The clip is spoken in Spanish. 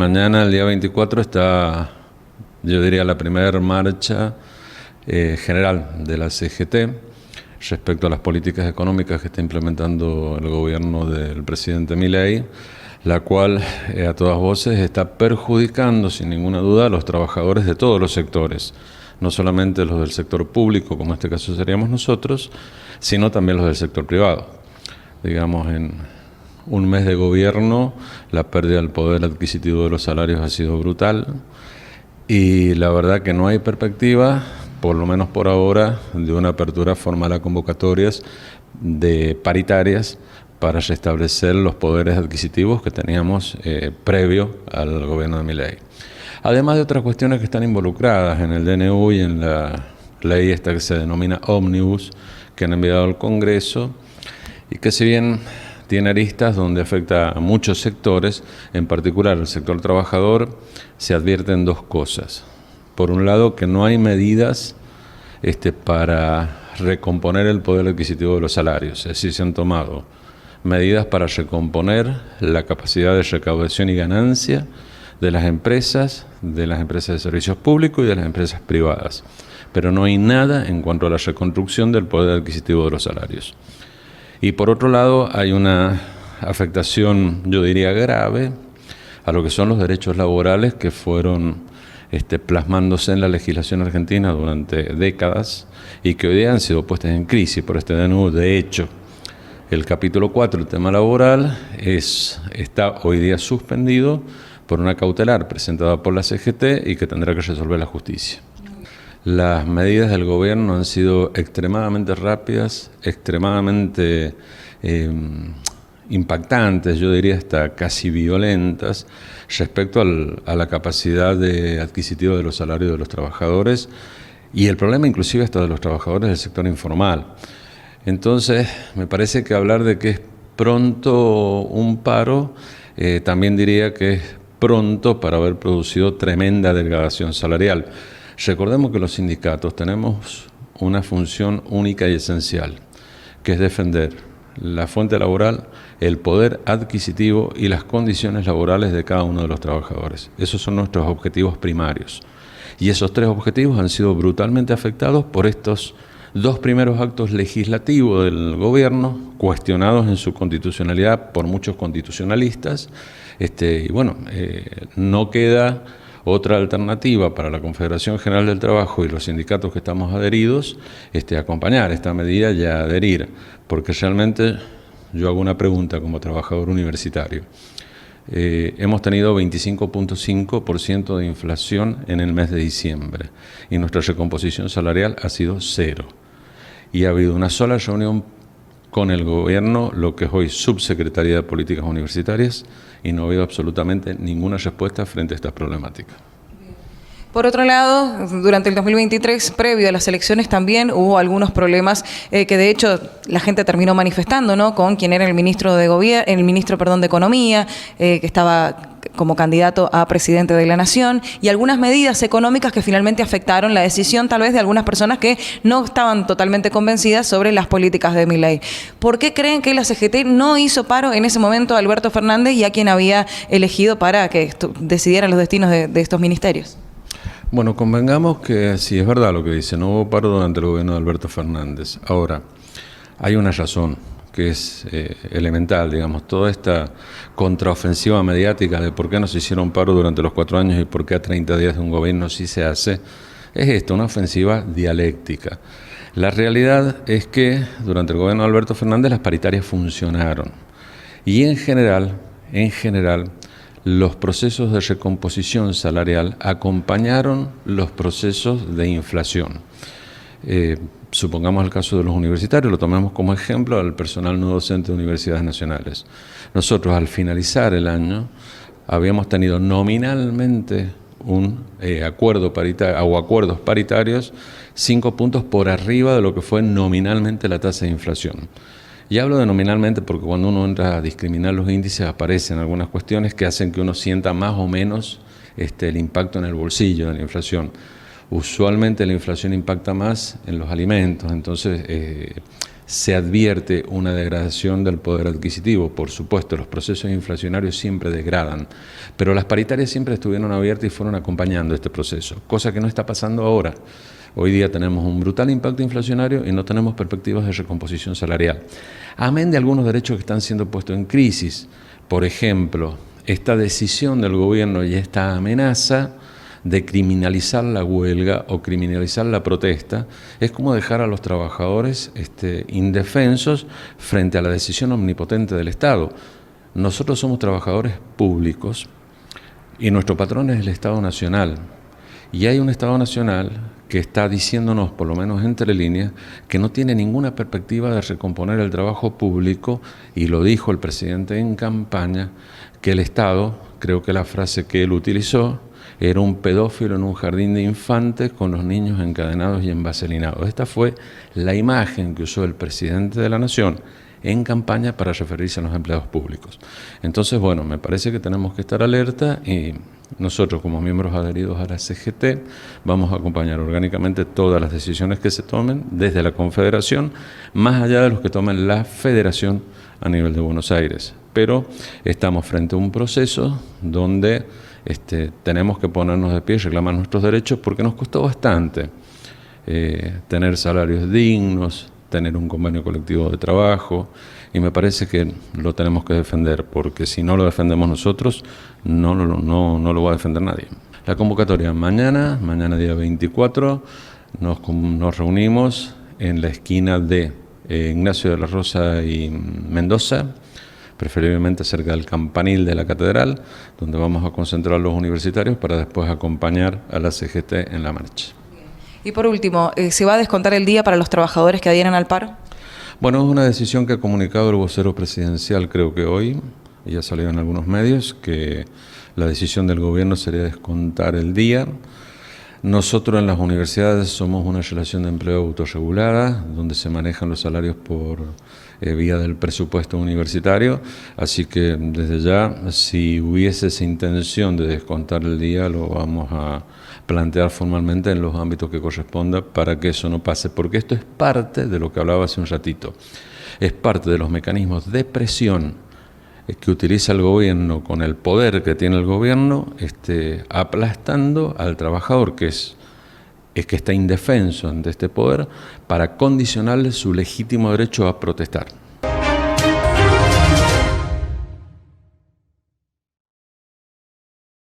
mañana, el día 24, está, yo diría, la primera marcha general de la CGT respecto a las políticas económicas que está implementando el gobierno del presidente Milei, la cual a todas voces está perjudicando sin ninguna duda a los trabajadores de todos los sectores, no solamente los del sector público, como en este caso seríamos nosotros, sino también los del sector privado. Digamos, en un mes de gobierno, la pérdida del poder adquisitivo de los salarios ha sido brutal y la verdad que no hay perspectiva, por lo menos por ahora, de una apertura formal a convocatorias de paritarias para restablecer los poderes adquisitivos que teníamos previo al gobierno de Milei. Además de otras cuestiones que están involucradas en el DNU y en la ley esta que se denomina Ómnibus, que han enviado al Congreso, y que si bien tiene aristas donde afecta a muchos sectores, en particular el sector trabajador, se advierten dos cosas. Por un lado, que no hay medidas para recomponer el poder adquisitivo de los salarios, es decir, se han tomado medidas para recomponer la capacidad de recaudación y ganancia de las empresas de servicios públicos y de las empresas privadas, pero no hay nada en cuanto a la reconstrucción del poder adquisitivo de los salarios. Y por otro lado, hay una afectación, yo diría, grave a lo que son los derechos laborales que fueron plasmándose en la legislación argentina durante décadas y que hoy día han sido puestas en crisis por este DNU. De hecho, el capítulo 4, el tema laboral, está hoy día suspendido por una cautelar presentada por la CGT y que tendrá que resolver la justicia. Las medidas del gobierno han sido extremadamente rápidas, extremadamente impactantes, yo diría hasta casi violentas, respecto a la capacidad adquisitiva de los salarios de los trabajadores y el problema inclusive hasta de los trabajadores del sector informal. Entonces, me parece que hablar de que es pronto un paro, también diría que es pronto para haber producido tremenda degradación salarial. Recordemos que los sindicatos tenemos una función única y esencial, que es defender la fuente laboral, el poder adquisitivo y las condiciones laborales de cada uno de los trabajadores. Esos son nuestros objetivos primarios. Y esos tres objetivos han sido brutalmente afectados por estos dos primeros actos legislativos del gobierno, cuestionados en su constitucionalidad por muchos constitucionalistas. Y bueno, no queda otra alternativa para la Confederación General del Trabajo y los sindicatos que estamos adheridos, acompañar esta medida y adherir, porque realmente yo hago una pregunta como trabajador universitario. Hemos tenido 25.5% de inflación en el mes de diciembre y nuestra recomposición salarial ha sido 0. Y ha habido una sola reunión con el gobierno, lo que es hoy Subsecretaría de Políticas Universitarias, y no ha habido absolutamente ninguna respuesta frente a estas problemáticas. Por otro lado, durante el 2023, previo a las elecciones, también hubo algunos problemas que de hecho la gente terminó manifestando, ¿no? Con quien era el ministro de Economía, que estaba como candidato a presidente de la Nación, y algunas medidas económicas que finalmente afectaron la decisión tal vez de algunas personas que no estaban totalmente convencidas sobre las políticas de Milei. ¿Por qué creen que la CGT no hizo paro en ese momento a Alberto Fernández y a quien había elegido para que decidieran los destinos de estos ministerios? Bueno, convengamos que sí, es verdad lo que dice, no hubo paro durante el gobierno de Alberto Fernández. Ahora, hay una razón que es elemental, digamos, toda esta contraofensiva mediática de por qué no se hicieron paro durante los 4 años y por qué a 30 días de un gobierno sí se hace, es esto, una ofensiva dialéctica. La realidad es que durante el gobierno de Alberto Fernández las paritarias funcionaron y en general, los procesos de recomposición salarial acompañaron los procesos de inflación. Supongamos el caso de los universitarios, lo tomemos como ejemplo al personal no docente de universidades nacionales. Nosotros al finalizar el año habíamos tenido nominalmente un acuerdo paritario o acuerdos paritarios 5 puntos por arriba de lo que fue nominalmente la tasa de inflación. Y hablo de nominalmente porque cuando uno entra a discriminar los índices aparecen algunas cuestiones que hacen que uno sienta más o menos el impacto en el bolsillo de la inflación. Usualmente la inflación impacta más en los alimentos, entonces se advierte una degradación del poder adquisitivo. Por supuesto, los procesos inflacionarios siempre degradan, pero las paritarias siempre estuvieron abiertas y fueron acompañando este proceso, cosa que no está pasando ahora. Hoy día tenemos un brutal impacto inflacionario y no tenemos perspectivas de recomposición salarial. Amén de algunos derechos que están siendo puestos en crisis. Por ejemplo, esta decisión del gobierno y esta amenaza de criminalizar la huelga o criminalizar la protesta es como dejar a los trabajadores indefensos frente a la decisión omnipotente del Estado. Nosotros somos trabajadores públicos y nuestro patrón es el Estado Nacional. Y hay un Estado Nacional que está diciéndonos, por lo menos entre líneas, que no tiene ninguna perspectiva de recomponer el trabajo público, y lo dijo el presidente en campaña, que el Estado, creo que la frase que él utilizó, era un pedófilo en un jardín de infantes con los niños encadenados y envaselinados. Esta fue la imagen que usó el presidente de la Nación en campaña para referirse a los empleados públicos. Entonces, bueno, me parece que tenemos que estar alerta y nosotros, como miembros adheridos a la CGT, vamos a acompañar orgánicamente todas las decisiones que se tomen desde la Confederación, más allá de los que tomen la Federación a nivel de Buenos Aires. Pero estamos frente a un proceso donde tenemos que ponernos de pie y reclamar nuestros derechos, porque nos costó bastante tener salarios dignos, tener un convenio colectivo de trabajo, y me parece que lo tenemos que defender, porque si no lo defendemos nosotros, no lo va a defender nadie. La convocatoria mañana día 24, nos reunimos en la esquina de Ignacio de la Rosa y Mendoza, preferiblemente cerca del campanil de la catedral, donde vamos a concentrar a los universitarios para después acompañar a la CGT en la marcha. Y por último, ¿se va a descontar el día para los trabajadores que adhieren al paro? Bueno, es una decisión que ha comunicado el vocero presidencial, creo que hoy, y ya salió en algunos medios, que la decisión del gobierno sería descontar el día. Nosotros en las universidades somos una relación de empleo autorregulada, donde se manejan los salarios por vía del presupuesto universitario, así que desde ya, si hubiese esa intención de descontar el día, lo vamos a plantear formalmente en los ámbitos que corresponda para que eso no pase, porque esto es parte de lo que hablaba hace un ratito, es parte de los mecanismos de presión que utiliza el gobierno con el poder que tiene el gobierno, aplastando al trabajador que está indefenso ante este poder, para condicionarle su legítimo derecho a protestar.